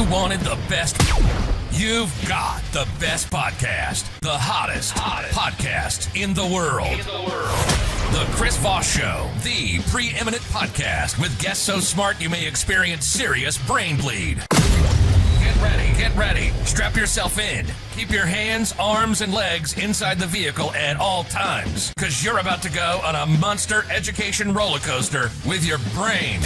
You wanted the best. You've got the best podcast. The hottest podcast in the world. The Chris Voss Show, the preeminent podcast with guests so smart you may experience serious brain bleed. Get ready. Strap yourself in. Keep your hands, arms, and legs inside the vehicle at all times, because you're about to go on a monster education roller coaster with your brain.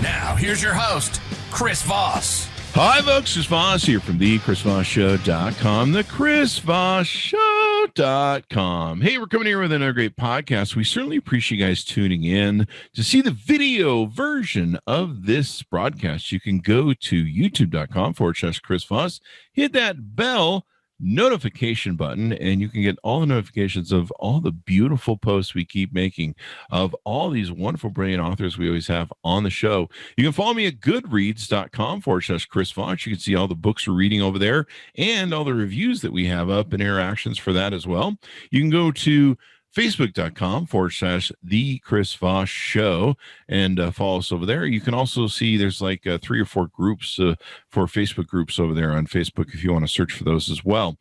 Now, here's your host, Chris Voss. Hi, folks. Chris Voss here from thechrisvossshow.com, thechrisvossshow.com. Hey, we're coming here with another great podcast. We certainly appreciate you guys tuning in. To see the video version of this broadcast, you can go to youtube.com/Chris Voss, hit that bell notification button, and you can get all the notifications of all the beautiful posts we keep making of all these wonderful, brilliant authors we always have on the show. You can follow me at goodreads.com/Chris Voss. You can see all the books we're reading over there and all the reviews that we have up and interactions for that as well. You can go to Facebook.com/The Chris Voss Show and follow us over there. You can also see there's like 3 or 4 groups for Facebook groups over there on Facebook if you want to search for those as well.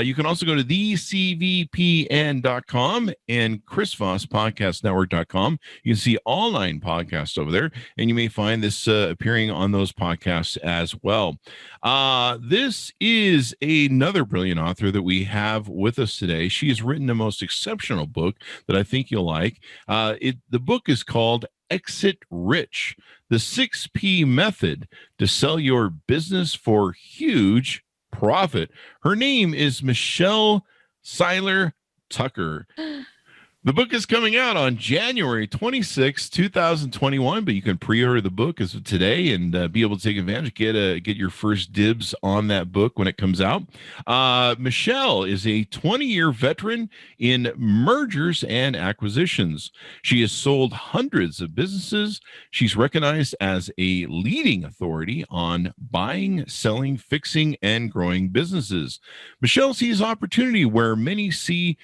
You can also go to thecvpn.com and chrisvosspodcastnetwork.com. You can see all 9 podcasts over there, and you may find this appearing on those podcasts as well. This is another brilliant author that we have with us today. She has written the most exceptional book that I think you'll like. The book is called Exit Rich, the 6P Method to Sell Your Business for Huge Profit. Her name is Michelle Seiler Tucker. The book is coming out on January 26, 2021, but you can pre-order the book as of today and be able to take advantage, get your first dibs on that book when it comes out. Michelle is a 20-year veteran in mergers and acquisitions. She has sold hundreds of businesses. She's recognized as a leading authority on buying, selling, fixing, and growing businesses. Michelle sees opportunity where many see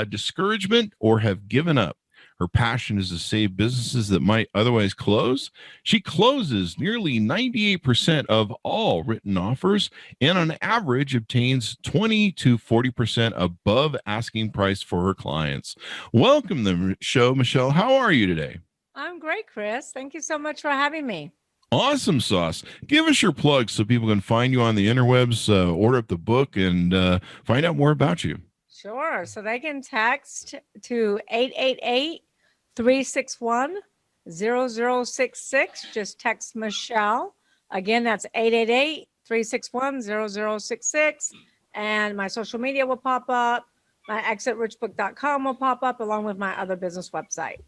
discouragement or have given up. Her passion is to save businesses that might otherwise close. She closes nearly 98% of all written offers and on average obtains 20 to 40% above asking price for her clients. Welcome to the show, Michelle. How are you today? I'm great, Chris. Thank you so much for having me. Awesome sauce. Give us your plug so people can find you on the interwebs, order up the book, and find out more about you. Sure. So they can text to 888-361-0066. Just text Michelle. Again, that's 888-361-0066. And my social media will pop up. My exitrichbook.com will pop up along with my other business website.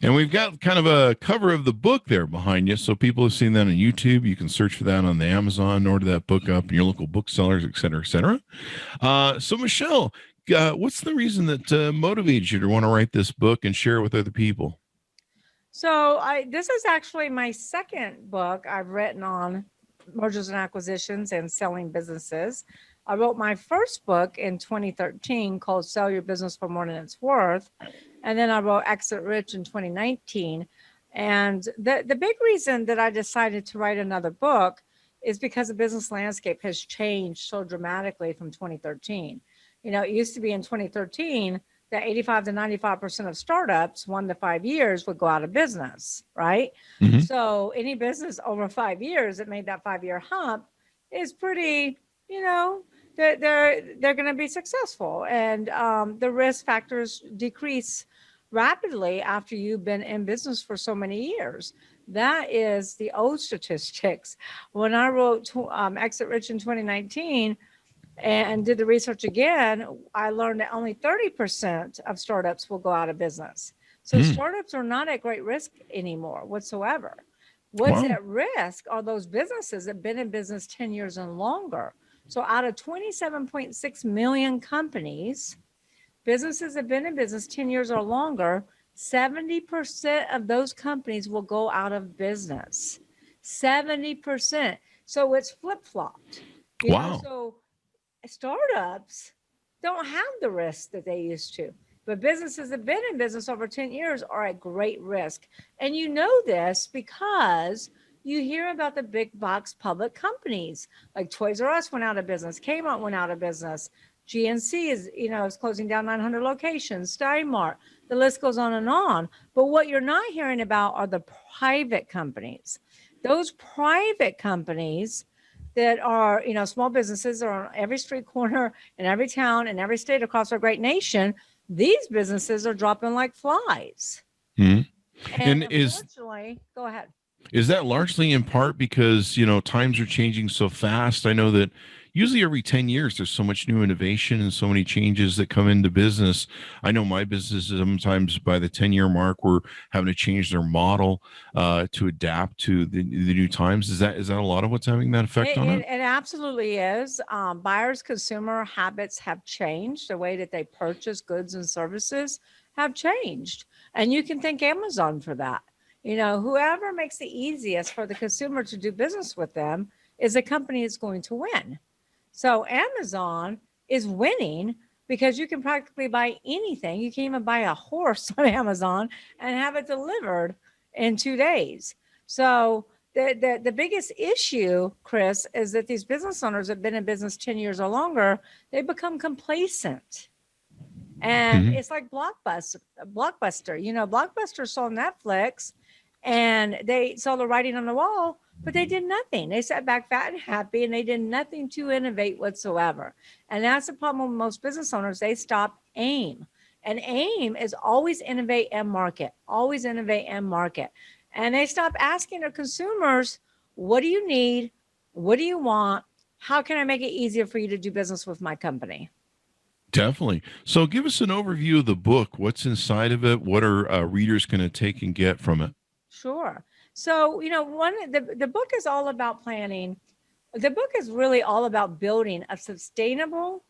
And we've got kind of a cover of the book there behind you. So people have seen that on YouTube. You can search for that on the Amazon, order that book up in your local booksellers, et cetera, et cetera. So Michelle, what's the reason that motivates you to want to write this book and share it with other people? So this is actually my second book I've written on mergers and acquisitions and selling businesses. I wrote my first book in 2013 called Sell Your Business for More Than It's Worth. And then I wrote Exit Rich in 2019. And the big reason that I decided to write another book is because the business landscape has changed so dramatically from 2013. You know, it used to be in 2013 that 85 to 95% of startups, 1 to 5 years, would go out of business, right? Mm-hmm. So any business over 5 years that made that 5-year hump is pretty, you know, they're going to be successful. And the risk factors decrease rapidly after you've been in business for so many years. That is the old statistics. When I wrote Exit Rich in 2019, and did the research again, I learned that only 30% of startups will go out of business. So startups are not at great risk anymore whatsoever. What's at risk are those businesses that have been in business 10 years and longer. So out of 27.6 million companies, businesses that have been in business 10 years or longer, 70% of those companies will go out of business. 70%. So it's flip-flopped. Wow. So startups don't have the risk that they used to, but businesses that have been in business over 10 years are at great risk. And you know this because you hear about the big box public companies like Toys R Us went out of business, Kmart went out of business, GNC is closing down 900 locations, Steinmart, the list goes on and on. But what you're not hearing about are the private companies. Those private companies that are, small businesses are on every street corner in every town in every state across our great nation. These businesses are dropping like flies. Hmm. And unfortunately, go ahead. Is that largely in part because, times are changing so fast? I know that usually every 10 years, there's so much new innovation and so many changes that come into business. I know my business is sometimes by the 10-year mark, we're having to change their model to adapt to the new times. Is that a lot of what's having that effect on it? It absolutely is. Buyers' consumer habits have changed. The way that they purchase goods and services have changed. And you can thank Amazon for that. Whoever makes the easiest for the consumer to do business with them is a company that's going to win. So Amazon is winning because you can practically buy anything. You can even buy a horse on Amazon and have it delivered in 2 days. So the biggest issue, Chris, is that these business owners have been in business 10 years or longer. They become complacent. And it's like Blockbuster. Blockbuster saw Netflix and they saw the writing on the wall, but they did nothing. They sat back fat and happy and they did nothing to innovate whatsoever. And that's the problem with most business owners. They stop AIM. And AIM is always innovate and market, always innovate and market. And they stop asking their consumers, what do you need? What do you want? How can I make it easier for you to do business with my company? Definitely. So give us an overview of the book. What's inside of it? What are readers going to take and get from it? Sure. So, the book is all about planning. The book is really all about building a sustainable,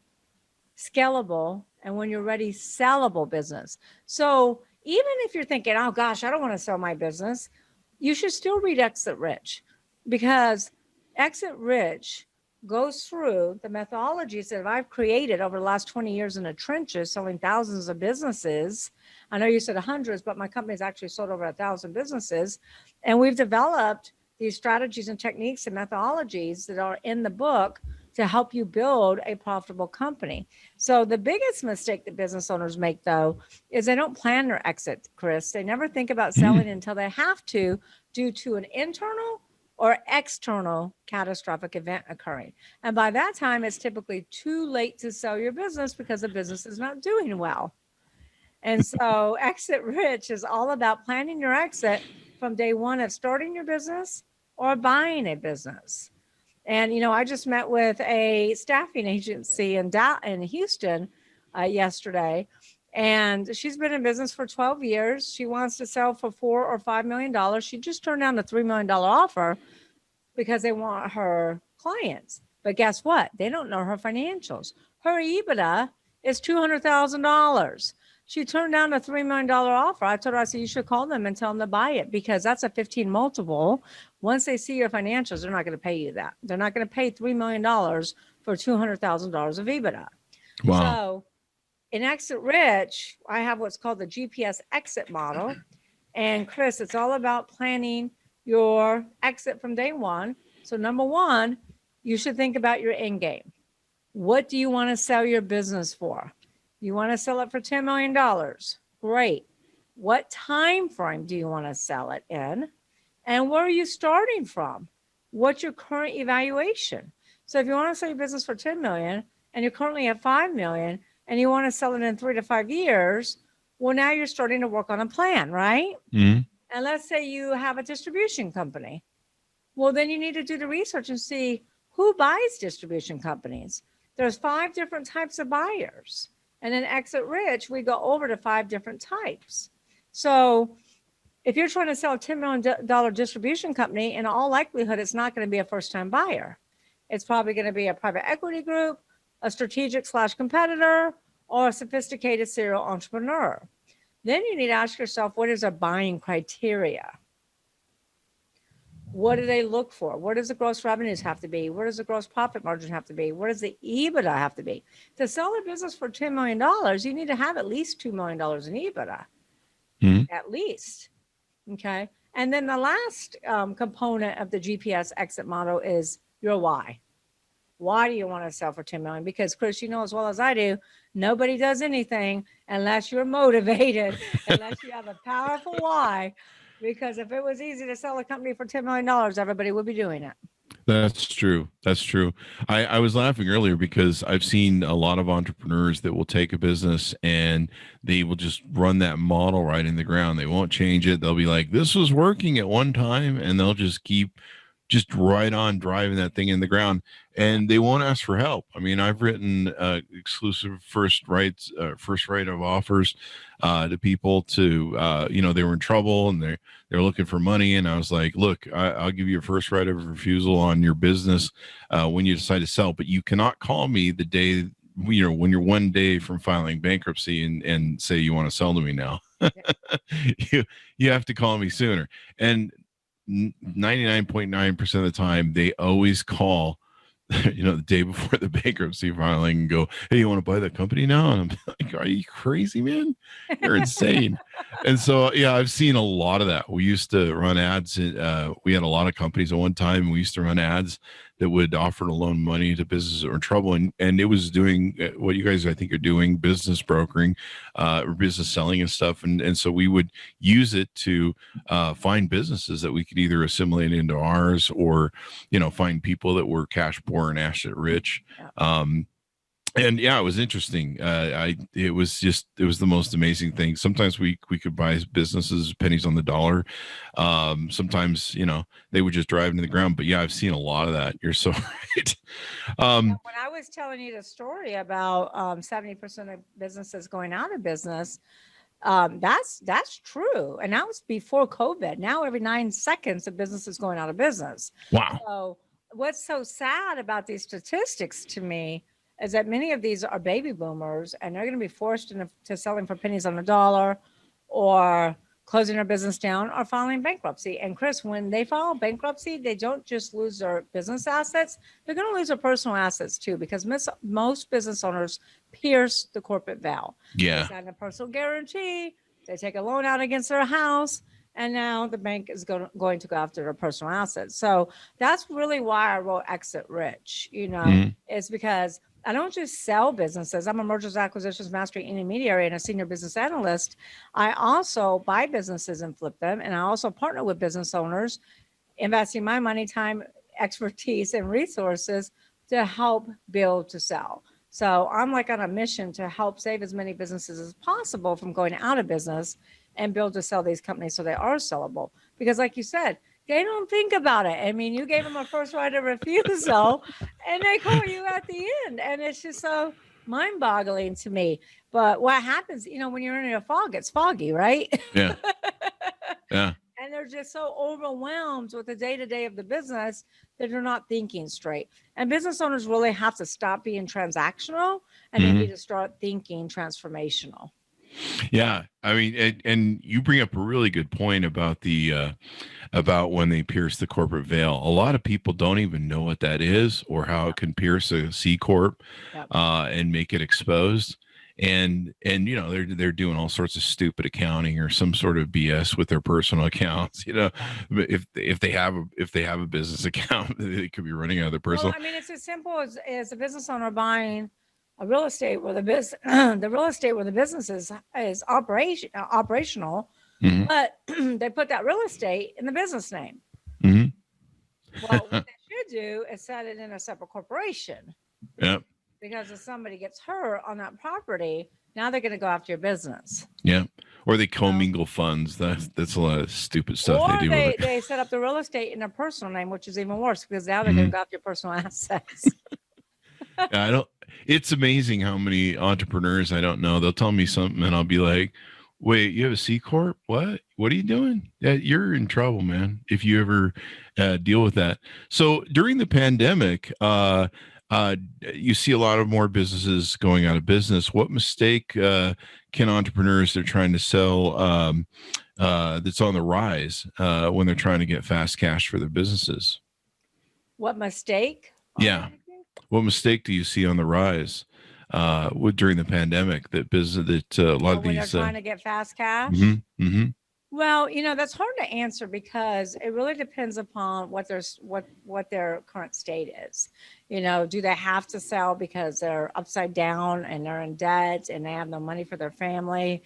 scalable, and when you're ready, sellable business. So even if you're thinking, oh gosh, I don't want to sell my business, you should still read Exit Rich, because Exit Rich goes through the methodologies that I've created over the last 20 years in the trenches, selling thousands of businesses. I know you said hundreds, but my company's actually sold over 1,000 businesses. And we've developed these strategies and techniques and methodologies that are in the book to help you build a profitable company. So the biggest mistake that business owners make, though, is they don't plan their exit, Chris. They never think about selling until they have to, due to an internal or external catastrophic event occurring. And by that time, it's typically too late to sell your business because the business is not doing well. And so Exit Rich is all about planning your exit from day one of starting your business or buying a business. And, I just met with a staffing agency in Houston yesterday, and she's been in business for 12 years. She wants to sell for $4 or $5 million. She just turned down a $3 million offer because they want her clients. But guess what? They don't know her financials. Her EBITDA is $200,000. She turned down a $3 million offer. I told her, I said, you should call them and tell them to buy it, because that's a 15 multiple. Once they see your financials, they're not going to pay you that. They're not going to pay $3 million for $200,000 of EBITDA. Wow. So in Exit Rich, I have what's called the GPS exit model. And Chris, it's all about planning your exit from day one. So number one, you should think about your end game. What do you want to sell your business for? You want to sell it for $10 million. Great. What time frame do you want to sell it in? And where are you starting from? What's your current evaluation? So if you want to sell your business for $10 million and you currently have $5 million and you want to sell it in 3 to 5 years, well, now you're starting to work on a plan, right? Mm-hmm. And let's say you have a distribution company. Well, then you need to do the research and see who buys distribution companies. There's 5 different types of buyers. And in Exit Rich, we go over to 5 different types. So if you're trying to sell a $10 million distribution company, in all likelihood, it's not going to be a first-time buyer. It's probably going to be a private equity group, a strategic/competitor, or a sophisticated serial entrepreneur. Then you need to ask yourself, what is their buying criteria? What do they look for? What does the gross revenues have to be? What does the gross profit margin have to be? What does the EBITDA have to be? To sell a business for $10 million, you need to have at least $2 million in EBITDA. At least. Okay. And then the last component of the GPS exit model is your why. Why do you want to sell for 10 million? Because Chris, you know as well as I do, nobody does anything unless you're motivated, unless you have a powerful why. Because if it was easy to sell a company for $10 million, everybody would be doing it. That's true. That's true. I was laughing earlier because I've seen a lot of entrepreneurs that will take a business and they will just run that model right in the ground. They won't change it. They'll be like, this was working at one time, and they'll just keep just right on driving that thing in the ground, and they won't ask for help. I mean, I've written exclusive first right of offers to people to, they were in trouble and they're looking for money. And I was like, look, I'll give you a first right of refusal on your business when you decide to sell, but you cannot call me the day, when you're one day from filing bankruptcy and say you want to sell to me now. You have to call me sooner. And 99.9% of the time, they always call, the day before the bankruptcy filing and go, hey, you want to buy that company now? And I'm like, are you crazy, man? You're insane. And so, yeah, I've seen a lot of that. We used to run ads. We had a lot of companies at one time, and we used to run ads that would offer to loan money to businesses that were in trouble. And it was doing what you guys, I think, are doing, business brokering, or business selling and stuff. And so we would use it to find businesses that we could either assimilate into ours or, find people that were cash poor and asset rich. And yeah, it was interesting. It was the most amazing thing. Sometimes we could buy businesses pennies on the dollar. Sometimes, they would just drive into the ground. But yeah, I've seen a lot of that. You're so right. When I was telling you the story about 70% of businesses going out of business, that's true. And that was before COVID. Now every 9 seconds, a business is going out of business. Wow. So what's so sad about these statistics to me is that many of these are baby boomers, and they're going to be forced into selling for pennies on the dollar or closing their business down or filing bankruptcy. And Chris, when they file bankruptcy, they don't just lose their business assets, they're going to lose their personal assets too, because most business owners pierce the corporate veil. Yeah. They sign a personal guarantee, they take a loan out against their house, and now the bank is going to go after their personal assets. So that's really why I wrote Exit Rich, is because I don't just sell businesses. I'm a mergers, acquisitions, mastery intermediary and a senior business analyst. I also buy businesses and flip them. And I also partner with business owners, investing my money, time, expertise, and resources to help build to sell. So I'm like on a mission to help save as many businesses as possible from going out of business and build to sell these companies so they are sellable. Because like you said, they don't think about it. I mean, you gave them a first right of refusal and they call you at the end. And it's just so mind-boggling to me. But what happens, when you're in a fog, it's foggy, right? Yeah. Yeah. And they're just so overwhelmed with the day-to-day of the business that they're not thinking straight. And business owners really have to stop being transactional and they need to start thinking transformational. Yeah, I mean, and you bring up a really good point about about when they pierce the corporate veil. A lot of people don't even know what that is or how it can pierce a C corp and make it exposed. And they're doing all sorts of stupid accounting or some sort of BS with their personal accounts. If they have a business account, they could be running out of their personal. Well, I mean, it's as simple as a business owner buying a real estate where the business is operational, but they put that real estate in the business name. Well, what they should do is set it in a separate corporation. Yep. Because if somebody gets hurt on that property, now they're going to go after your business. Yeah. Or they commingle funds. That's a lot of stupid stuff they do. Or they set up the real estate in their personal name, which is even worse because now they're going to go after your personal assets. It's amazing how many entrepreneurs I don't know. They'll tell me something and I'll be like, wait, you have a C corp? What are you doing? Yeah, you're in trouble, man. If you ever deal with that. So during the pandemic, you see a lot of more businesses going out of business. What mistake can entrepreneurs that are trying to sell that's on the rise when they're trying to get fast cash for their businesses? What mistake? Yeah. What mistake do you see on the rise during the pandemic that a lot of these they're trying to get fast cash? Well, that's hard to answer because it really depends upon what their current state is. Do they have to sell because they're upside down and they're in debt and they have no money for their family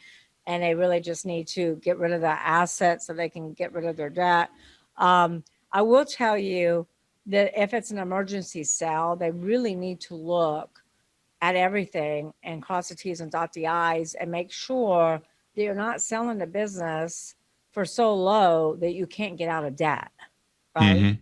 and they really just need to get rid of the assets so they can get rid of their debt? I will tell you that if it's an emergency sale, they really need to look at everything and cross the T's and dot the I's and make sure that you're not selling the business for so low that you can't get out of debt, right? Mhm.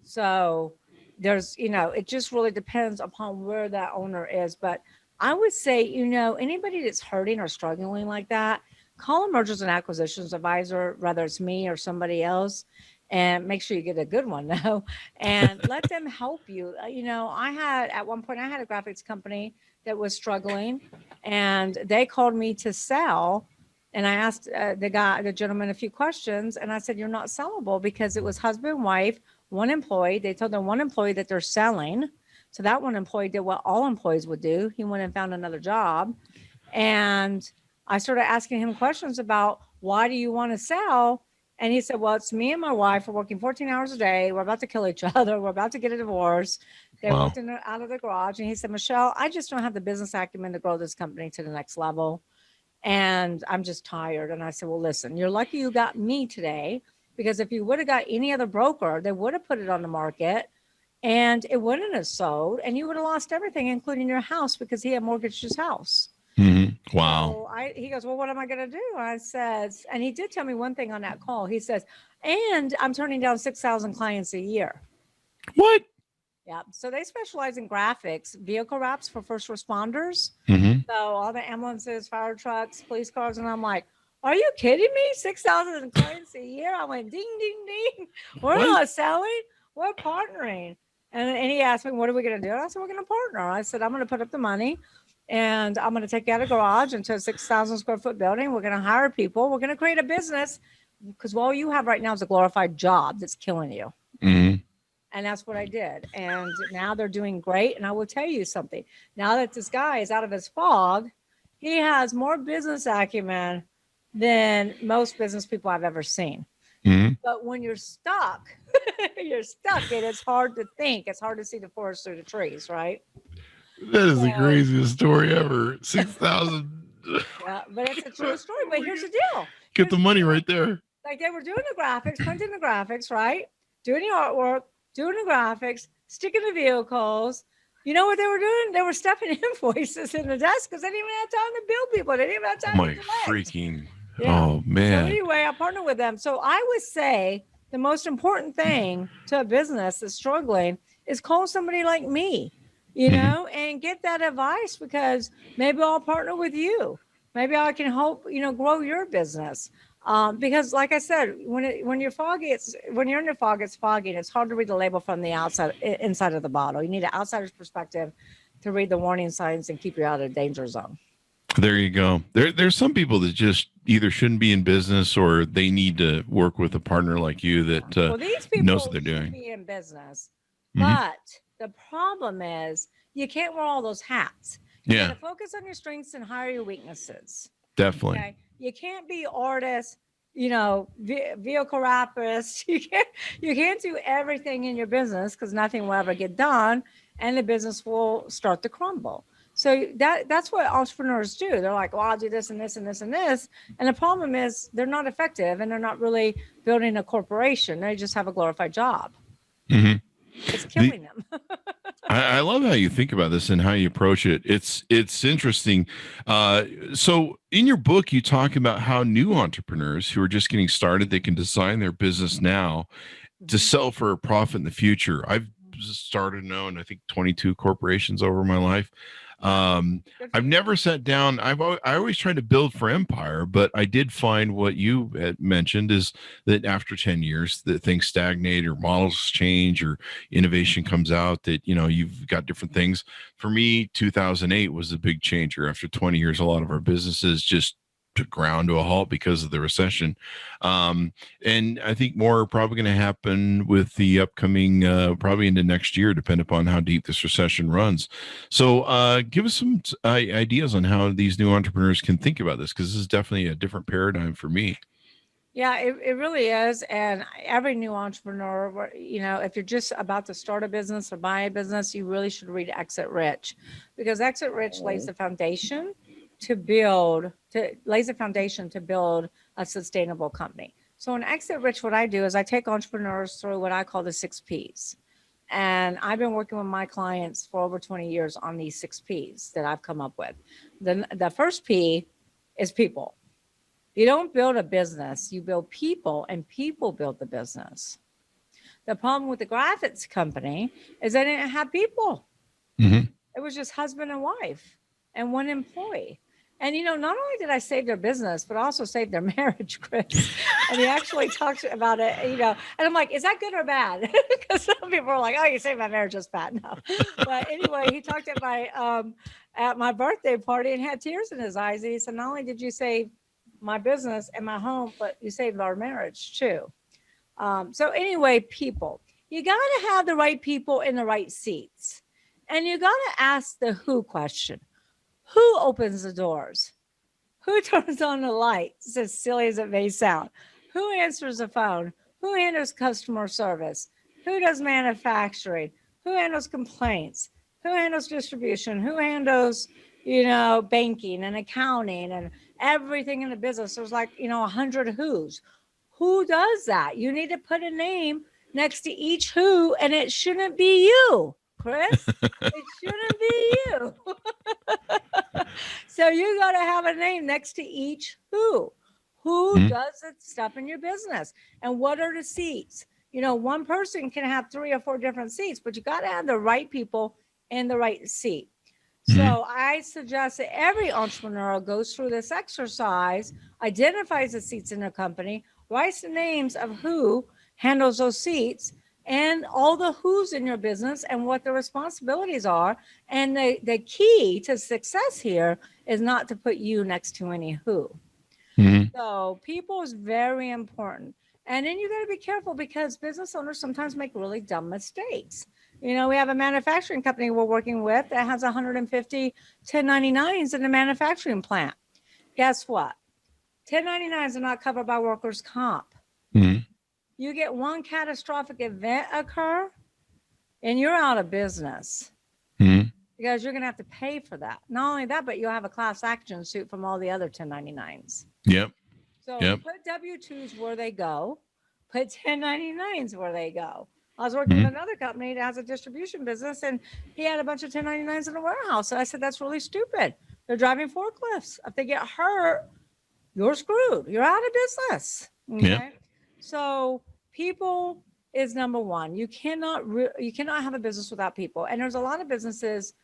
So there's, it just really depends upon where that owner is. But I would say, anybody that's hurting or struggling like that, call a mergers and acquisitions advisor, whether it's me or somebody else, and make sure you get a good one though, and let them help you. At one point I had a graphics company that was struggling and they called me to sell. And I asked the gentleman a few questions and I said, you're not sellable, because it was husband, wife, one employee. They told their one employee that they're selling. So that one employee did what all employees would do. He went and found another job. And I started asking him questions about, why do you want to sell? And he said, well, it's me and my wife. We're working 14 hours a day. We're about to kill each other. We're about to get a divorce. They Wow. walked out of the garage. And he said, Michelle, I just don't have the business acumen to grow this company to the next level. And I'm just tired. And I said, well, listen, you're lucky you got me today, because if you would have got any other broker, they would have put it on the market and it wouldn't have sold. And you would have lost everything, including your house, because he had mortgaged his house. Mhm. Wow. So he goes, well, what am I going to do? I said, and he did tell me one thing on that call. He says, and I'm turning down 6,000 clients a year. What? Yeah. So they specialize in graphics, vehicle wraps for first responders. Mhm. So all the ambulances, fire trucks, police cars. And I'm like, are you kidding me? 6,000 clients a year. I went, ding, ding, ding. We're What? not selling. We're partnering. And he asked me, what are we going to do? And I said, we're going to partner. I said, I'm going to put up the money. And I'm going to take you out of garage into a 6,000 square foot building. We're going to hire people. We're going to create a business, because all you have right now is a glorified job that's killing you. Mhm. And that's what I did. And now they're doing great. And I will tell you something. Now that this guy is out of his fog, he has more business acumen than most business people I've ever seen. Mhm. But when you're stuck, you're stuck, and it's hard to think. It's hard to see the forest through the trees, right? That is the So- craziest story ever. 6,000. Yeah, but it's a true story. But here's the deal. Get the money right there. Like, they were doing the graphics, printing the graphics, right? Doing the artwork, doing the graphics, sticking the vehicles. You know what they were doing? They were stuffing invoices in the desk because they didn't even have time to bill people. They didn't even have time My to collect. freaking. Yeah. Oh, So man. anyway, I partner with them. So I would say the most important thing to a business that's struggling is call somebody like me, and get that advice, because maybe I'll partner with you. Maybe I can help, grow your business. Because like I said, when you're foggy, when you're in the fog, it's foggy, and it's hard to read the label from the inside of the bottle. You need an outsider's perspective to read the warning signs and keep you out of the danger zone. There you go. There's some people that just either shouldn't be in business, or they need to work with a partner like you that Well, these people knows what they're should doing. be in business, Mhm. but the problem is you can't wear all those hats. You Yeah, gotta focus on your strengths and hire your weaknesses. definitely. Okay, you can't be artist, vehicle rapist. You can't do everything in your business, because nothing will ever get done, and the business will start to crumble. So that's what entrepreneurs do. They're like, well, I'll do this and this and this and this. And the problem is they're not effective, and they're not really building a corporation. They just have a glorified job. Hmm. It's killing them. I love how you think about this and how you approach it. It's interesting. So in your book, you talk about how new entrepreneurs who are just getting started, they can design their business now to sell for a profit in the future. I've started and owned, I think, 22 corporations over my life. I've never sat down. I always tried to build for empire, but I did find what you had mentioned is that after 10 years that things stagnate, or models change, or innovation comes out, that, you've got different things. For me, 2008 was a big changer. After 20 years, a lot of our businesses just ground to a halt because of the recession. And I think more are probably going to happen with the upcoming, probably into next year, depending upon how deep this recession runs. So give us some ideas on how these new entrepreneurs can think about this, because this is definitely a different paradigm for me. Yeah, it really is. And every new entrepreneur, if you're just about to start a business or buy a business, you really should read Exit Rich, because Exit Rich lays the foundation to build a sustainable company. So in Exit Rich, what I do is I take entrepreneurs through what I call the 6 Ps. And I've been working with my clients for over 20 years on these 6 Ps that I've come up with. The first P is people. You don't build a business, you build people, and people build the business. The problem with the graphics company is they didn't have people. Mm-hmm. It was just husband and wife and one employee. And, not only did I save their business, but I also saved their marriage, Chris. And he actually talked about it, and I'm like, is that good or bad? Because some people are like, oh, you saved my marriage, that's bad. No. But anyway, he talked at my birthday party and had tears in his eyes. And he said, not only did you save my business and my home, but you saved our marriage too. So anyway, people, you got to have the right people in the right seats. And you got to ask the who question. Who opens the doors? Who turns on the lights, as silly as it may sound? Who answers the phone? Who handles customer service? Who does manufacturing? Who handles complaints? Who handles distribution? Who handles, banking and accounting and everything in the business? There's 100 who's. Who does that? You need to put a name next to each who, and it shouldn't be you, Chris. It shouldn't be you. So you got to have a name next to each who. Who does the stuff in your business? And what are the seats? One person can have 3 or 4 different seats, but you got to have the right people in the right seat. So I suggest that every entrepreneur goes through this exercise, identifies the seats in their company, writes the names of who handles those seats, and all the who's in your business and what the responsibilities are. And the key to success here is not to put you next to any who. So people is very important. And then you got to be careful, because business owners sometimes make really dumb mistakes. We have a manufacturing company we're working with that has 150 1099s in the manufacturing plant. Guess what? 1099s are not covered by workers' comp. You get one catastrophic event occur, and you're out of business, because you're going to have to pay for that. Not only that, but you'll have a class action suit from all the other 1099s. Yep. So put W-2s where they go, put 1099s where they go. I was working with another company that has a distribution business, and he had a bunch of 1099s in the warehouse. So I said, that's really stupid. They're driving forklifts. If they get hurt, you're screwed. You're out of business. Okay. Yeah. So people is number one. You cannot have a business without people. And there's a lot of businesses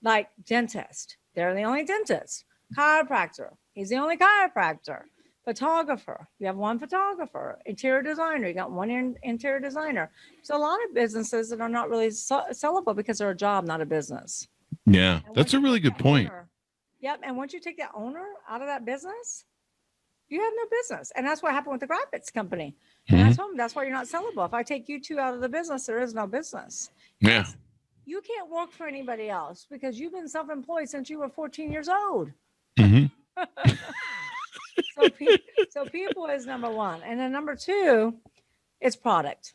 like dentist. They're the only dentist. Chiropractor. He's the only chiropractor. Photographer. You have one photographer. Interior designer. You got one interior designer. So a lot of businesses that are not really sellable because they're a job, not a business. Yeah, that's a really good point. Yep. And once you take that owner out of that business, you have no business. And that's what happened with the graphics company. And I told them, that's why you're not sellable. If I take you 2 out of the business, there is no business. Yeah. You can't work for anybody else because you've been self-employed since you were 14 years old. So people is number one. And then number 2 is product.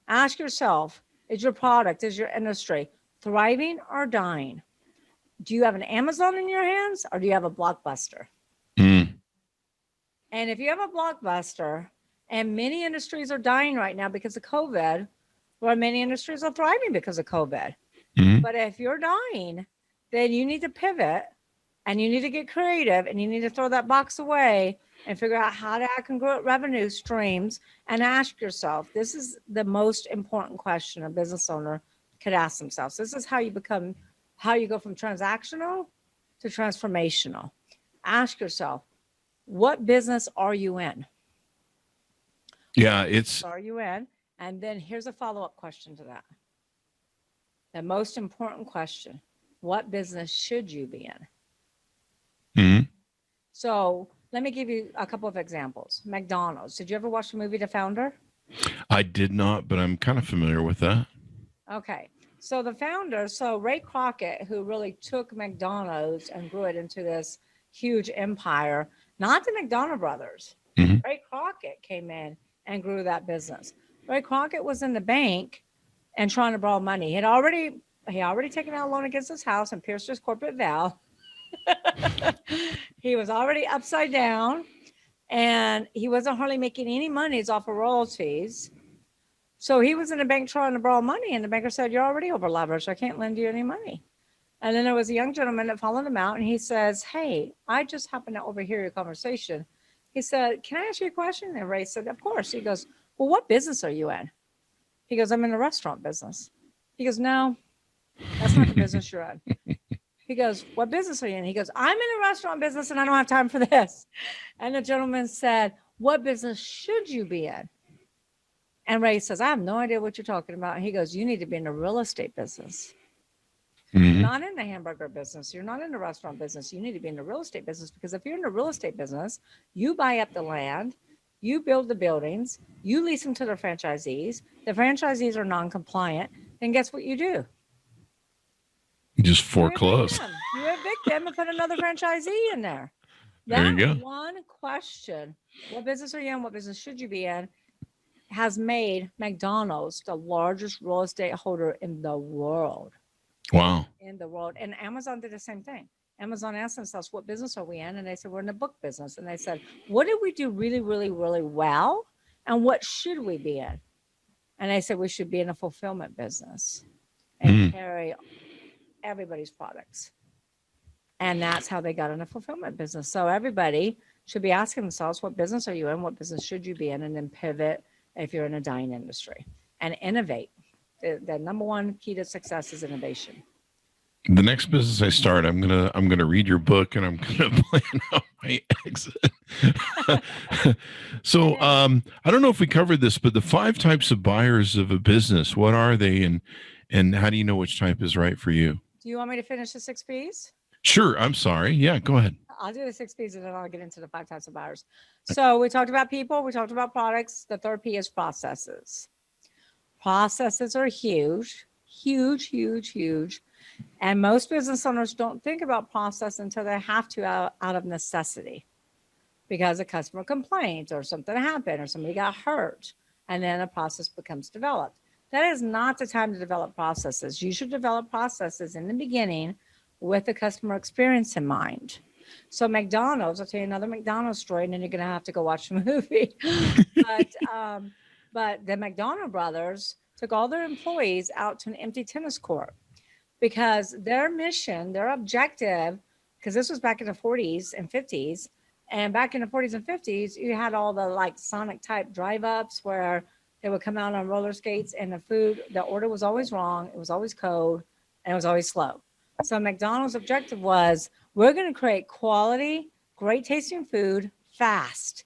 Ask yourself, is your product, is your industry thriving or dying? Do you have an Amazon in your hands, or do you have a Blockbuster? And if you have a Blockbuster, and many industries are dying right now because of COVID, well, many industries are thriving because of COVID. But if you're dying, then you need to pivot, and you need to get creative, and you need to throw that box away and figure out how to add congruent revenue streams, and ask yourself, this is the most important question a business owner could ask themselves. This is how you go from transactional to transformational. Ask yourself, what business are you in? Yeah, Are you in? And then here's a follow-up question to that. The most important question, what business should you be in? So let me give you a couple of examples. McDonald's. Did you ever watch the movie The Founder? I did not, but I'm kind of familiar with that. Okay. So the founder, Ray Crockett, who really took McDonald's and grew it into this huge empire, not the McDonald brothers. Mhm. Ray Crockett came in and grew that business. Ray Crockett was in the bank and trying to borrow money. He already taken out a loan against his house and pierced his corporate veil. He was already upside down, and he wasn't hardly making any monies off of royalties. So he was in the bank trying to borrow money, and the banker said, "You're already over leveraged. I can't lend you any money." And then there was a young gentleman that followed him out, and he says, "Hey, I just happened to overhear your conversation." He said, "Can I ask you a question?" And Ray said, "Of course." He goes, "Well, what business are you in?" He goes, "I'm in the restaurant business." He goes, "No, that's not the business you're in." He goes, "What business are you in?" He goes, "I'm in a restaurant business and I don't have time for this." And the gentleman said, "What business should you be in?" And Ray says, "I have no idea what you're talking about." And he goes, "You need to be in the real estate business. You're not in the hamburger business. You're not in the restaurant business. You need to be in the real estate business, because if you're in the real estate business, you buy up the land, you build the buildings, you lease them to the franchisees. The franchisees are non-compliant. Then guess what you do? You just foreclose. You evict them and put another franchisee in there." There you go. One question, what business are you in? What business should you be in? Has made McDonald's the largest real estate holder in the world. Wow. In the world. And Amazon did the same thing. Amazon asked themselves, "What business are we in?" And they said, "We're in the book business." And they said, "What did we do really, really, really well? And what should we be in?" And they said, "We should be in a fulfillment business and carry everybody's products." And that's how they got in a fulfillment business. So everybody should be asking themselves, what business are you in? What business should you be in? And then pivot if you're in a dying industry, and innovate. The number one key to success is innovation. The next business I start, I'm gonna read your book, and I'm gonna plan out my exit. So I don't know if we covered this, but the 5 types of buyers of a business, what are they, and how do you know which type is right for you? Do you want me to finish the 6 P's? Sure. I'm sorry. Yeah, go ahead. I'll do the 6 P's and then I'll get into the 5 types of buyers. So we talked about people, we talked about products. The third P is processes. Processes are huge, huge, huge, huge. And most business owners don't think about process until they have to out of necessity, because a customer complains or something happened or somebody got hurt, and then a process becomes developed. That is not the time to develop processes. You should develop processes in the beginning with the customer experience in mind. So McDonald's, I'll tell you another McDonald's story, and then you're going to have to go watch the movie. But the McDonald brothers took all their employees out to an empty tennis court, because their mission, their objective, because this was back in the 40s and 50s, and back in the 40s and 50s, you had all the like Sonic type drive-ups where they would come out on roller skates, and the order was always wrong. It was always cold, and it was always slow. So McDonald's objective was, we're going to create quality, great tasting food fast,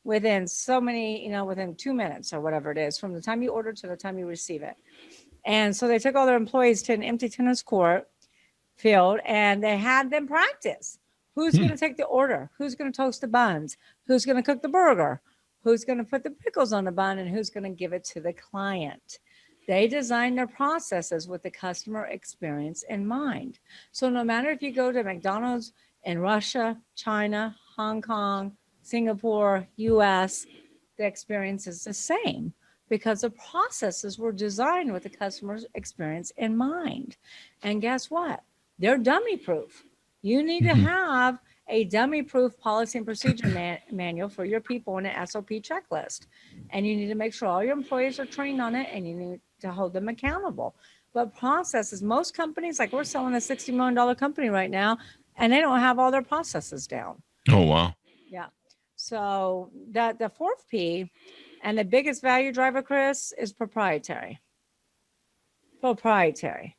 within so many, within 2 minutes or whatever it is, from the time you order to the time you receive it. And so they took all their employees to an empty tennis court field, and they had them practice. Who's going to take the order? Who's going to toast the buns? Who's going to cook the burger? Who's going to put the pickles on the bun? And who's going to give it to the client? They design their processes with the customer experience in mind. So no matter if you go to McDonald's in Russia, China, Hong Kong, Singapore, US, the experience is the same, because the processes were designed with the customer's experience in mind. And guess what? They're dummy proof. You need to have a dummy proof policy and procedure manual for your people in an SOP checklist. And you need to make sure all your employees are trained on it, and you need to hold them accountable. But processes, most companies, like we're selling a $60 million company right now, and they don't have all their processes down. Oh, wow. Yeah. So the fourth P and the biggest value driver, Chris, is proprietary. Proprietary.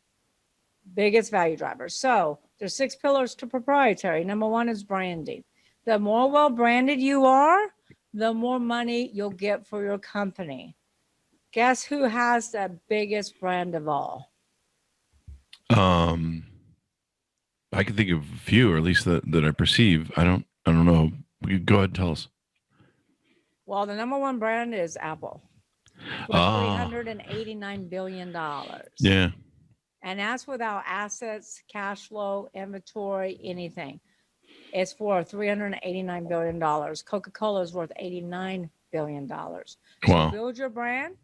Biggest value driver. So there's 6 pillars to proprietary. Number 1 is branding. The more well-branded you are, the more money you'll get for your company. Guess who has the biggest brand of all? I can think of a few, or at least that I perceive. I don't know. Go ahead and tell us. Well, the number 1 brand is Apple. With $389 billion. Yeah. And that's without assets, cash flow, inventory, anything. is for $389 billion. Coca-Cola is worth $89 billion. So Wow. build your brand,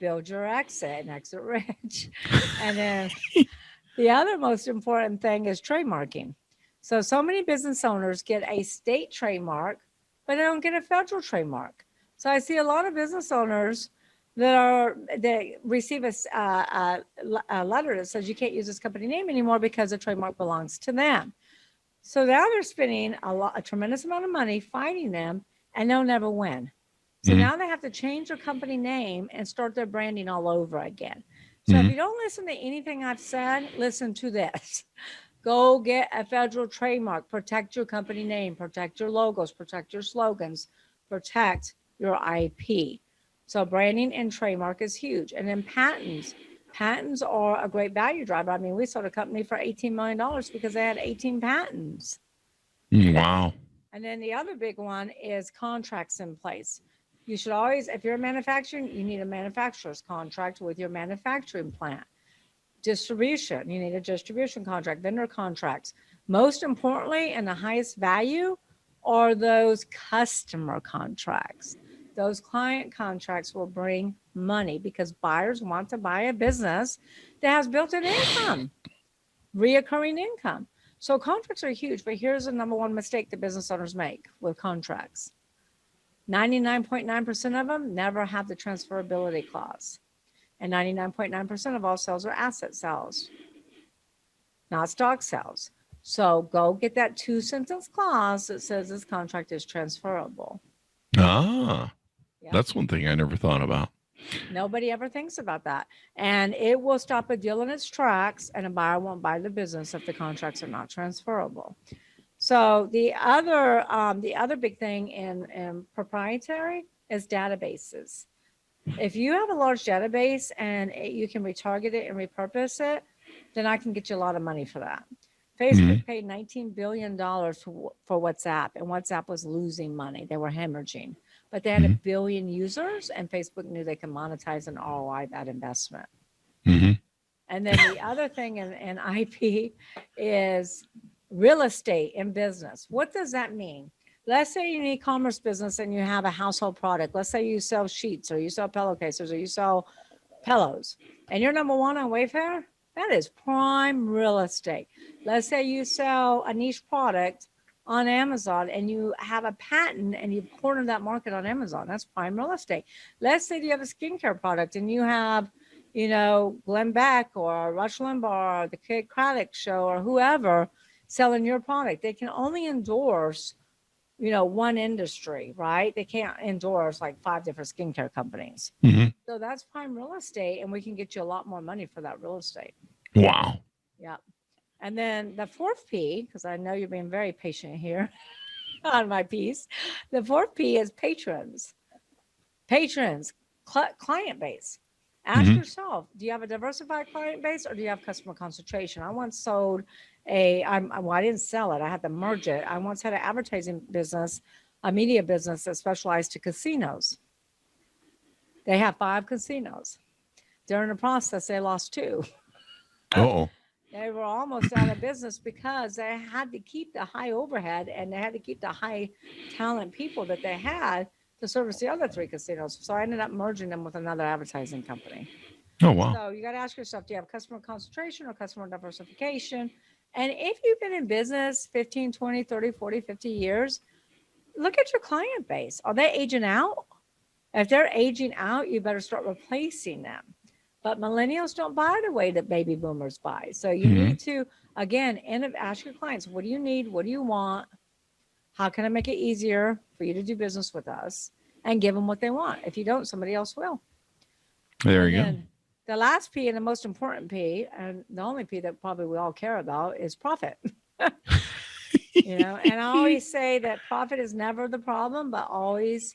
build your exit, and exit rich. And then the other most important thing is trademarking. So many business owners get a state trademark, but they don't get a federal trademark. So I see a lot of business owners that receive a letter that says you can't use this company name anymore because the trademark belongs to them. So now they're spending a tremendous amount of money fighting them, and they'll never win. So now they have to change their company name and start their branding all over again. So if you don't listen to anything I've said, listen to this. Go get a federal trademark. Protect your company name. Protect your logos. Protect your slogans. Protect your IP. So branding and trademark is huge. And then patents. Patents are a great value driver. I mean, we sold a company for $18 million because they had 18 patents. Wow. And then the other big one is contracts in place. You should always, if you're manufacturing, you need a manufacturer's contract with your manufacturing plant. Distribution, you need a distribution contract, vendor contracts. Most importantly, and the highest value are those customer contracts. Those client contracts will bring money because buyers want to buy a business that has built-in income, reoccurring income. So contracts are huge, but here's the number one mistake that business owners make with contracts. 99.9% of them never have the transferability clause. And 99.9% of all sales are asset sales, not stock sales. So go get that 2-sentence clause that says this contract is transferable. That's one thing I never thought about. Nobody ever thinks about that. And it will stop a deal in its tracks, and a buyer won't buy the business if the contracts are not transferable. So the other big thing in proprietary is databases. If you have a large database and you can retarget it and repurpose it, then I can get you a lot of money for that. Facebook paid $19 billion for WhatsApp, and WhatsApp was losing money. They were hemorrhaging, but they had 1 billion users, and Facebook knew they could monetize and ROI that investment. And then the other thing in IP is real estate in business. What does that mean? Let's say you're an e-commerce business and you have a household product. Let's say you sell sheets, or you sell pillowcases, or you sell pillows, and you're number one on Wayfair. That is prime real estate. Let's say you sell a niche product on Amazon and you have a patent and you've cornered that market on Amazon. That's prime real estate. Let's say you have a skincare product and you have, Glenn Beck or Rush Limbaugh or the Kid Craddock Show or whoever selling your product. They can only endorse one industry, right? They can't endorse like 5 different skincare companies. So that's prime real estate, and we can get you a lot more money for that real estate. Wow. Yeah. And then the fourth P, because I know you're being very patient here on my piece. The fourth P is patrons. Patrons, client base. Ask yourself, do you have a diversified client base, or do you have customer concentration? I once sold I didn't sell it. I had to merge it. I once had an advertising business, a media business that specialized to casinos. They have 5 casinos. During the process, they lost 2. Oh. They were almost out of business because they had to keep the high overhead and they had to keep the high talent people that they had to service the other 3 casinos. So I ended up merging them with another advertising company. Oh, wow. So you got to ask yourself, do you have customer concentration or customer diversification? And if you've been in business 15, 20, 30, 40, 50 years, look at your client base. Are they aging out? If they're aging out, you better start replacing them. But millennials don't buy the way that baby boomers buy. So you need to, again, ask your clients, what do you need? What do you want? How can I make it easier for you to do business with us? And give them what they want. If you don't, somebody else will. There you go. The last P, and the most important P, and the only P that probably we all care about, is profit. And I always say that profit is never the problem, but always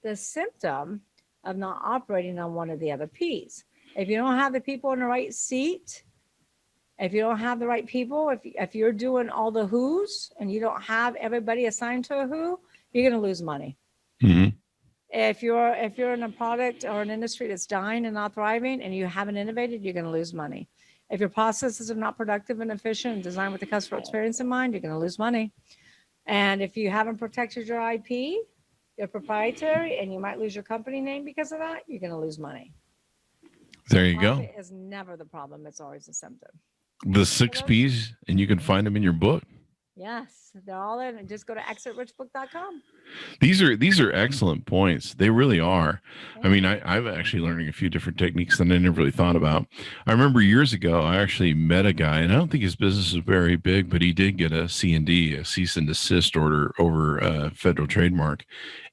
the symptom of not operating on one of the other P's. If you don't have the people in the right seat, if you don't have the right people, if you're doing all the who's and you don't have everybody assigned to a who, you're going to lose money. If you're in a product or an industry that's dying and not thriving and you haven't innovated, you're going to lose money. If your processes are not productive and efficient and designed with the customer experience in mind, you're going to lose money. And if you haven't protected your IP, your proprietary, and you might lose your company name because of that, you're going to lose money. There you go. Profit is never the problem. It's always a symptom. The 6 P's, and you can find them in your book. Yes, they're all in. Just go to exitrichbook.com. These are excellent points. They really are. I mean, I've actually learning a few different techniques that I never really thought about. I remember years ago, I actually met a guy, and I don't think his business is very big, but he did get a C&D, a cease and desist order over federal trademark.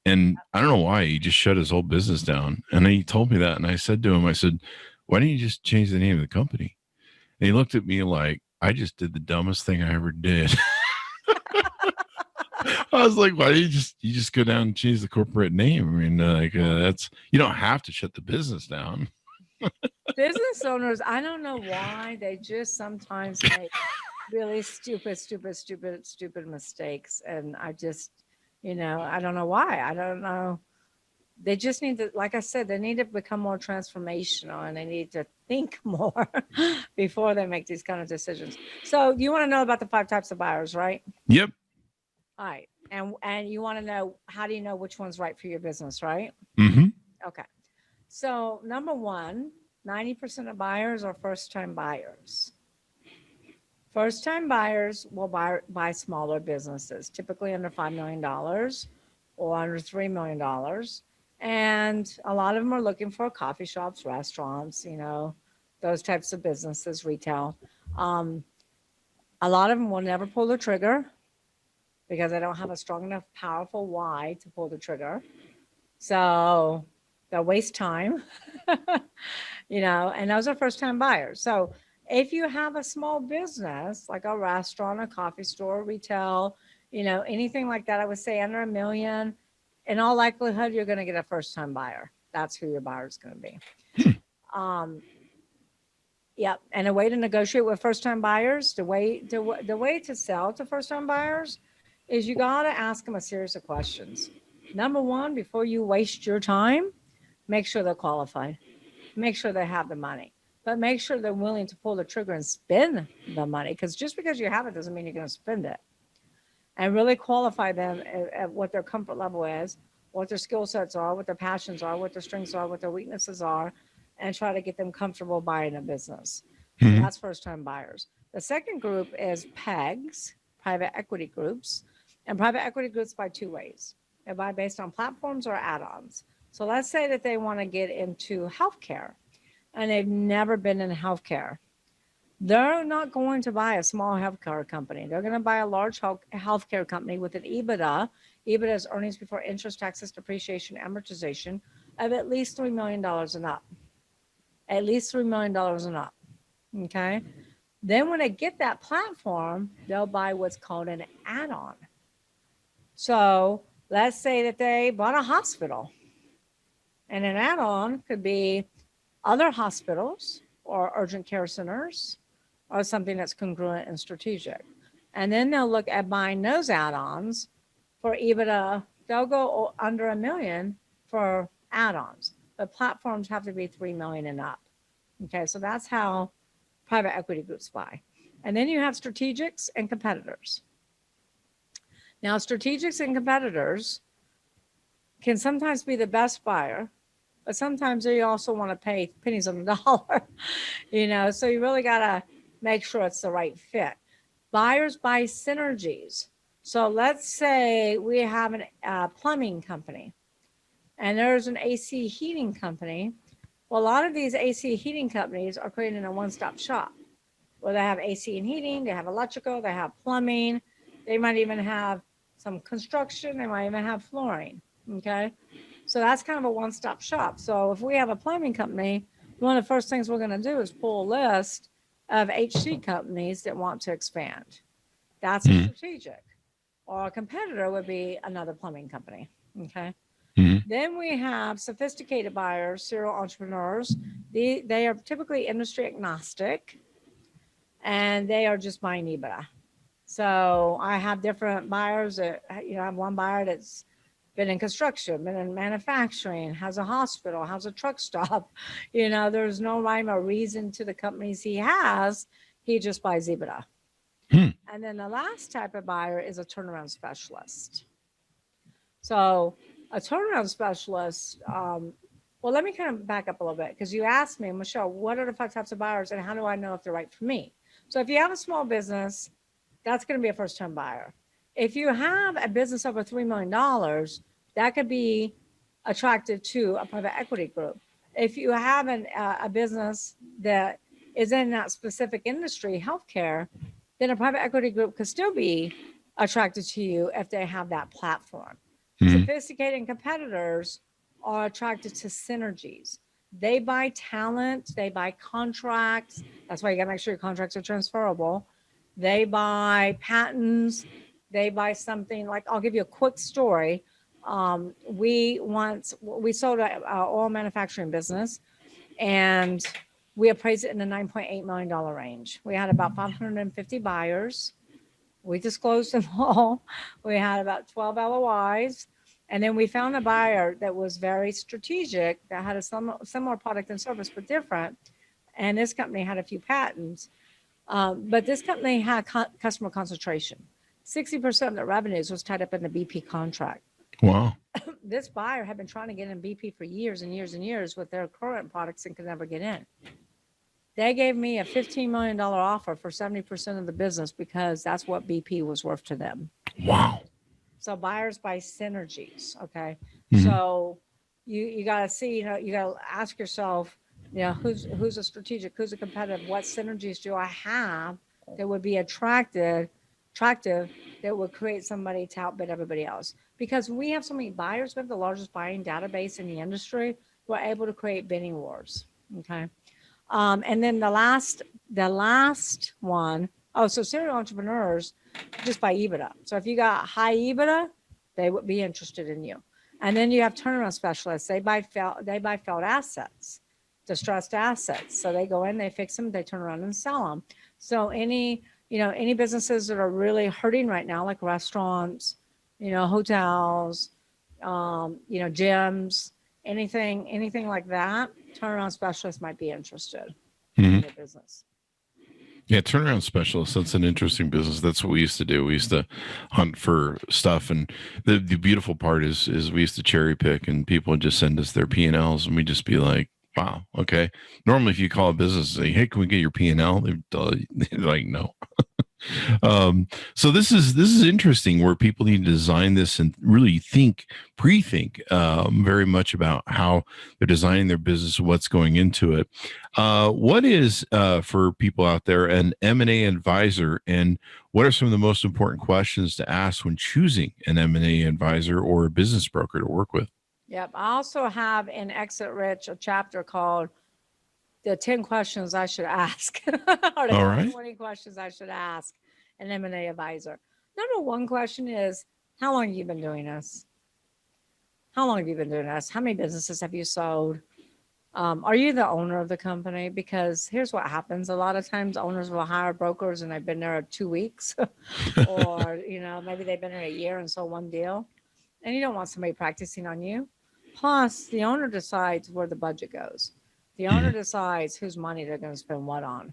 And I don't know why he just shut his whole business down. And he told me that, and I said to him, I said, "Why don't you just change the name of the company?" And he looked at me like I just did the dumbest thing I ever did. I was like, why do you just go down and change the corporate name? I mean, that's, you don't have to shut the business down. Business owners, I don't know why they just sometimes make really stupid mistakes. And I just, I don't know why. I don't know. They just need to, like I said, they need to become more transformational, and they need to think more before they make these kind of decisions. So you want to know about the 5 types of buyers, right? Yep. All right. And you want to know, how do you know which one's right for your business, right? Mm-hmm. Okay. So number 1, 90% of buyers are first-time buyers. First-time buyers will buy smaller businesses, typically under $5 million or under $3 million. And a lot of them are looking for coffee shops, restaurants, those types of businesses, retail. A lot of them will never pull the trigger because they don't have a strong enough, powerful why to pull the trigger. So they'll waste time, and those are first-time buyers. So if you have a small business, like a restaurant, a coffee store, retail, anything like that, I would say under $1 million, in all likelihood, you're going to get a first-time buyer. That's who your buyer is going to be. Yep. And a way to negotiate with first-time buyers, the way to sell to first-time buyers is you got to ask them a series of questions. Number 1, before you waste your time, make sure they're qualified. Make sure they have the money. But make sure they're willing to pull the trigger and spend the money, because just because you have it doesn't mean you're going to spend it. And really qualify them at what their comfort level is, what their skill sets are, what their passions are, what their strengths are, what their weaknesses are, and try to get them comfortable buying a business. Mm-hmm. So that's first-time buyers. The second group is PEGs, private equity groups. And private equity groups buy 2 ways. They buy based on platforms or add-ons. So let's say that they want to get into healthcare and they've never been in healthcare. They're not going to buy a small healthcare company. They're going to buy a large healthcare company with an EBITDA. EBITDA is earnings before interest, taxes, depreciation, amortization, of at least $3 million and up. At least $3 million and up. Okay. Then when they get that platform, they'll buy what's called an add-on. So let's say that they bought a hospital, and an add-on could be other hospitals or urgent care centers or something that's congruent and strategic. And then they'll look at buying those add-ons for EBITDA. They'll go under $1 million for add-ons, but platforms have to be $3 million and up. Okay, so that's how private equity groups buy. And then you have strategics and competitors. Now, strategics and competitors can sometimes be the best buyer, but sometimes they also want to pay pennies on the dollar, so you really got to make sure it's the right fit. Buyers buy synergies. So let's say we have a plumbing company and there's an AC heating company. Well, a lot of these AC heating companies are creating a one-stop shop where they have AC and heating, they have electrical, they have plumbing, they might even have some construction, they might even have flooring, okay? So that's kind of a one-stop shop. So if we have a plumbing company, one of the first things we're going to do is pull a list of HC companies that want to expand. That's a strategic. Or a competitor would be another plumbing company, okay? Then we have sophisticated buyers, serial entrepreneurs. They are typically industry agnostic, and they are just buying EBITDA. So I have different buyers that, I have one buyer that's been in construction, been in manufacturing, has a hospital, has a truck stop. There's no rhyme or reason to the companies he has. He just buys EBITDA. And then the last type of buyer is a turnaround specialist. So a turnaround specialist, well, let me kind of back up a little bit, because you asked me, Michelle, what are the 5 types of buyers and how do I know if they're right for me? So if you have a small business, that's going to be a first-time buyer. If you have a business over $3 million, that could be attractive to a private equity group. If you have a business that is in that specific industry, healthcare, then a private equity group could still be attracted to you if they have that platform. Sophisticated competitors are attracted to synergies. They buy talent, they buy contracts. That's why you gotta make sure your contracts are transferable. They buy patents, they buy something like, I'll give you a quick story. We sold an oil manufacturing business, and we appraised it in the $9.8 million range. We had about 550 buyers. We disclosed them all. We had about 12 LOIs. And then we found a buyer that was very strategic, that had a similar product and service, but different. And this company had a few patents. But this company had customer concentration. 60% of the revenues was tied up in the BP contract. Wow. This buyer had been trying to get in BP for years and years and years with their current products and could never get in. They gave me a $15 million offer for 70% of the business because that's what BP was worth to them. Wow. So buyers buy synergies. Okay. Mm-hmm. So you got to see, you got to ask yourself, who's a strategic, who's a competitive, what synergies do I have that would be attractive, that would create somebody to outbid everybody else? Because we have so many buyers, we have the largest buying database in the industry. We're able to create bidding wars. Okay. And then the last one, so serial entrepreneurs just buy EBITDA. So if you got high EBITDA, they would be interested in you. And then you have turnaround specialists. They buy failed assets, distressed assets. So they go in, they fix them, they turn around and sell them. So any businesses that are really hurting right now, like restaurants, hotels, gyms, anything like that, turnaround specialists might be interested in your business. Yeah, turnaround specialists, that's an interesting business. That's what we used to do. We used to hunt for stuff. And the beautiful part is we used to cherry pick, and people would just send us their P&Ls, and we'd just be like, wow, okay. Normally, if you call a business and say, hey, can we get your P&L? They're like, no. So this is interesting, where people need to design this and really pre-think very much about how they're designing their business, what's going into it. What is, for people out there, an M&A advisor, and what are some of the most important questions to ask when choosing an M&A advisor or a business broker to work with? Yep. I also have in Exit Rich a chapter called the 10 questions I should ask. Or the All right. 20 questions I should ask an M&A advisor. Number one question is, how long have you been doing this? How long have you been doing this? How many businesses have you sold? Are you the owner of the company? Because here's what happens. A lot of times owners will hire brokers and they've been there 2 weeks or, maybe they've been there a year and sold one deal. And you don't want somebody practicing on you. Plus, the owner decides where the budget goes. The owner decides whose money they're going to spend what on.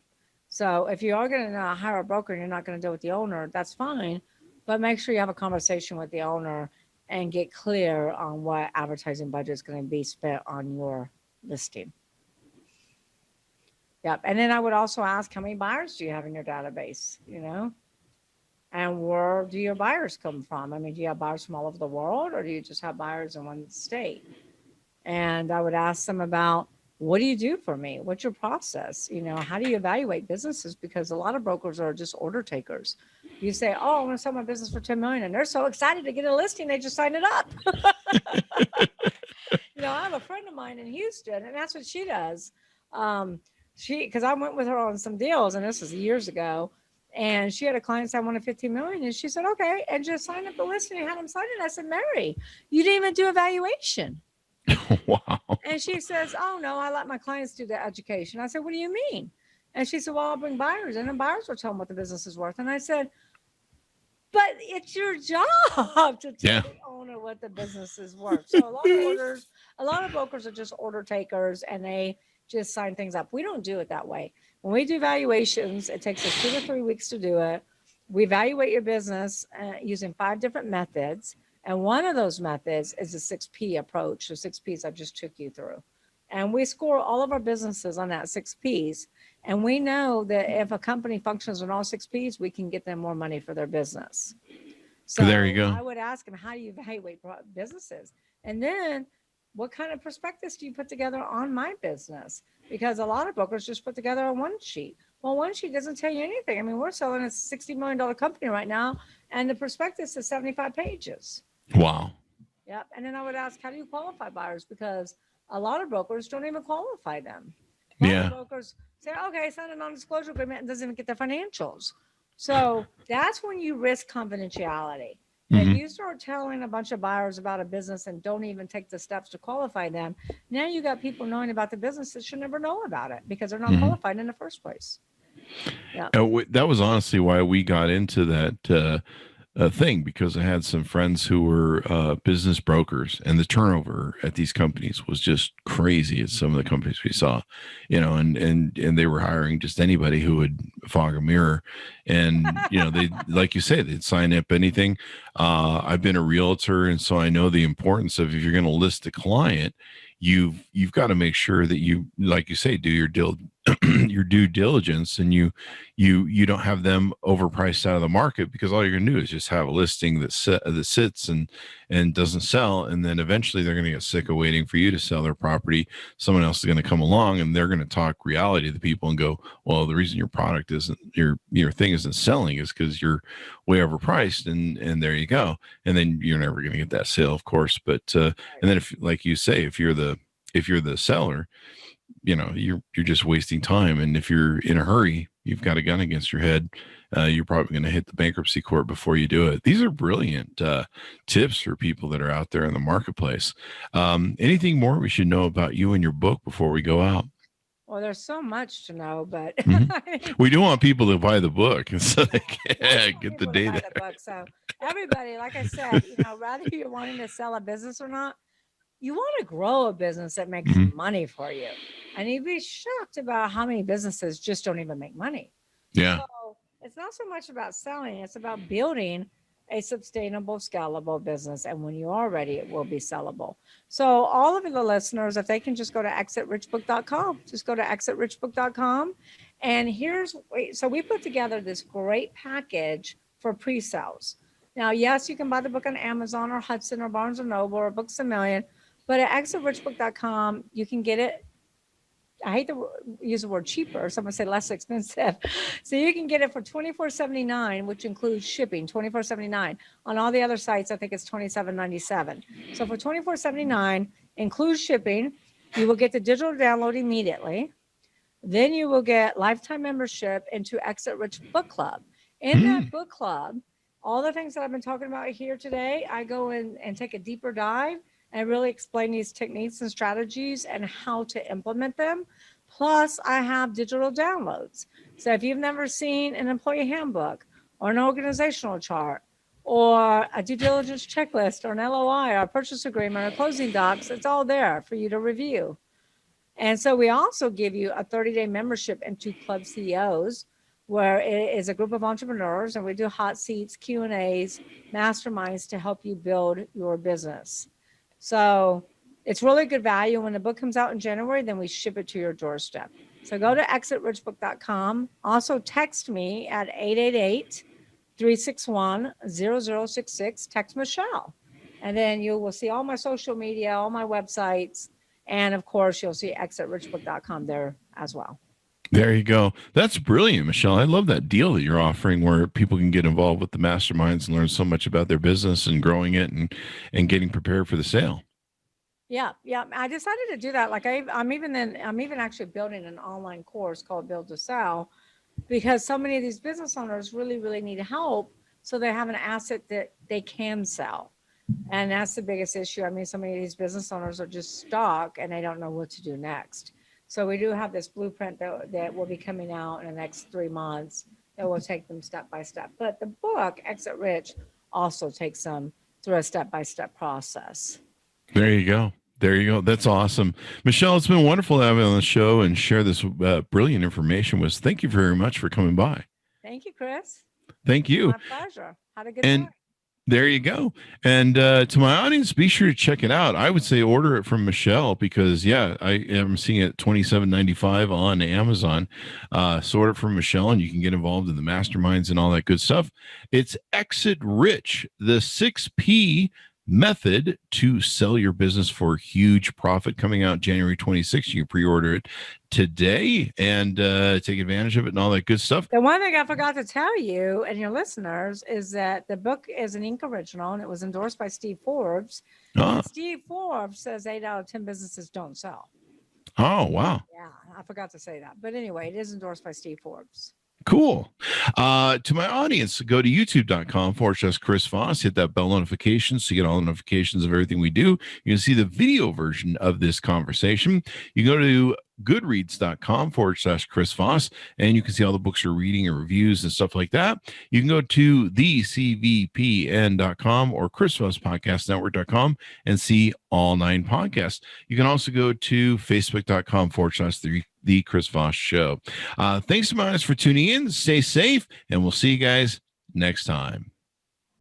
So if you are going to hire a broker and you're not going to deal with the owner, that's fine. But make sure you have a conversation with the owner and get clear on what advertising budget is going to be spent on your listing. Yep. And then I would also ask, how many buyers do you have in your database? And where do your buyers come from? I mean, do you have buyers from all over the world, or do you just have buyers in one state? And I would ask them about, what do you do for me? What's your process? How do you evaluate businesses? Because a lot of brokers are just order takers. You say, oh, I want to sell my business for $10 million. And they're so excited to get a listing, they just sign it up. I have a friend of mine in Houston, and that's what she does. Because I went with her on some deals, and this was years ago. And she had a client say, I wanted $15 million. And she said, okay, and just sign up the listing and had them sign it. I said, Mary, you didn't even do evaluation. Wow. And she says, oh, no, I let my clients do the education. I said, what do you mean? And she said, well, I'll bring buyers in, and buyers will tell them what the business is worth. And I said, but it's your job to tell the owner what the business is worth. So a lot of brokers are just order takers, and they just sign things up. We don't do it that way. When we do valuations, it takes us 2 to 3 weeks to do it. we evaluate your business using 5 different methods. And one of those methods is the 6P approach. The 6 Ps I just took you through. And we score all of our businesses on that 6 Ps. And we know that if a company functions on all 6 Ps, we can get them more money for their business. So there you go. I would ask them, how do you evaluate businesses? And then what kind of prospectus do you put together on my business? Because a lot of brokers just put together a one sheet. Well, one sheet doesn't tell you anything. I mean, we're selling a $60 million company right now, and the prospectus is 75 pages. Wow. Yep. And then I would ask, how do you qualify buyers? Because a lot of brokers don't even qualify them. A lot of brokers say, okay, sign a non-disclosure agreement, and doesn't even get their financials. So that's when you risk confidentiality. Mm-hmm. If you start telling a bunch of buyers about a business and don't even take the steps to qualify them, now you got people knowing about the business that should never know about it because they're not qualified in the first place. Yeah. That was honestly why we got into that thing, because I had some friends who were business brokers, and the turnover at these companies was just crazy at some of the companies we saw, and they were hiring just anybody who would fog a mirror. And, they, like you say, they'd sign up anything. I've been a realtor, and so I know the importance of, if you're going to list a client, you've got to make sure that you, like you say, do your your due diligence, and you don't have them overpriced out of the market, because all you're going to do is just have a listing that sits and doesn't sell, and then eventually they're going to get sick of waiting for you to sell their property. Someone else is going to come along, and they're going to talk reality to the people and go, well, the reason your product isn't, your thing isn't selling is because you're way overpriced, and there you go. And then you're never going to get that sale, of course. But and then, if, like you say, if you're the seller, you're just wasting time. And if you're in a hurry, you've got a gun against your head, you're probably going to hit the bankruptcy court before you do it. These are brilliant tips for people that are out there in the marketplace. Anything more we should know about you and your book before we go out? Well, there's so much to know, but we do want people to buy the book, and so they can get the data. So everybody, like I said, whether you're wanting to sell a business or not, you want to grow a business that makes money for you. And you'd be shocked about how many businesses just don't even make money. Yeah. So it's not so much about selling, it's about building a sustainable, scalable business. And when you are ready, it will be sellable. So all of the listeners, if they can just go to exitrichbook.com, just go to exitrichbook.com. And so we put together this great package for pre-sales. Now, yes, you can buy the book on Amazon or Hudson or Barnes & Noble or Books A Million, but at exitrichbook.com, you can get it. I hate to use the word cheaper. Someone say less expensive. So you can get it for $24.79, which includes shipping, $24.79. On all the other sites, I think it's $27.97. So for $24.79, includes shipping. You will get the digital download immediately. Then you will get lifetime membership into Exit Rich Book Club. In that book club, all the things that I've been talking about here today, I go in and take a deeper dive and really explain these techniques and strategies and how to implement them. Plus, I have digital downloads. So if you've never seen an employee handbook or an organizational chart or a due diligence checklist or an LOI or a purchase agreement or closing docs, it's all there for you to review. And so we also give you a 30-day membership into Club CEOs, where it is a group of entrepreneurs, and we do hot seats, Q&As, masterminds to help you build your business. So it's really good value. When the book comes out in January, then we ship it to your doorstep. So go to exitrichbook.com. Also text me at 888-361-0066. Text Michelle. And then you will see all my social media, all my websites. And of course, you'll see exitrichbook.com there as well. There you go. That's brilliant, Michelle. I love that deal that you're offering, where people can get involved with the masterminds and learn so much about their business and growing it and getting prepared for the sale. Yeah. I decided to do that. Like I'm even actually building an online course called Build to Sell, because so many of these business owners really, really need help, so they have an asset that they can sell. And that's the biggest issue. I mean, so many of these business owners are just stuck and they don't know what to do next. So we do have this blueprint that will be coming out in the next 3 months that will take them step by step. But the book, Exit Rich, also takes them through a step-by-step process. There you go. That's awesome. Michelle, it's been wonderful to have you on the show and share this brilliant information with us. Thank you very much for coming by. Thank you, Chris. Thank you. My pleasure. Had a good And time. there you go. And to my audience, be sure to check it out. I would say order it from Michelle because, yeah, I am seeing it $27.95 on Amazon. So order it from Michelle, and you can get involved in the masterminds and all that good stuff. It's Exit Rich, the 6P method to sell your business for huge profit, coming out January 26th. You can pre-order it today and take advantage of it and all that good stuff. The one thing I forgot to tell you and your listeners is that the book is an Inc. original, and it was endorsed by Steve Forbes. Ah. And Steve Forbes says 8 out of 10 businesses don't sell. Oh, wow. Yeah, I forgot to say that. But anyway, it is endorsed by Steve Forbes. Cool. To my audience, go to youtube.com/Chris Voss. Hit that bell notification so you get all the notifications of everything we do. You can see the video version of this conversation. You go to goodreads.com/Chris Voss, and you can see all the books you're reading and reviews and stuff like that. You can go to thecvpn.com or chrisvosspodcastnetwork.com and see all 9 podcasts. You can also go to facebook.com/the Chris Voss Show. Thanks so much for tuning in. Stay safe, and we'll see you guys next time.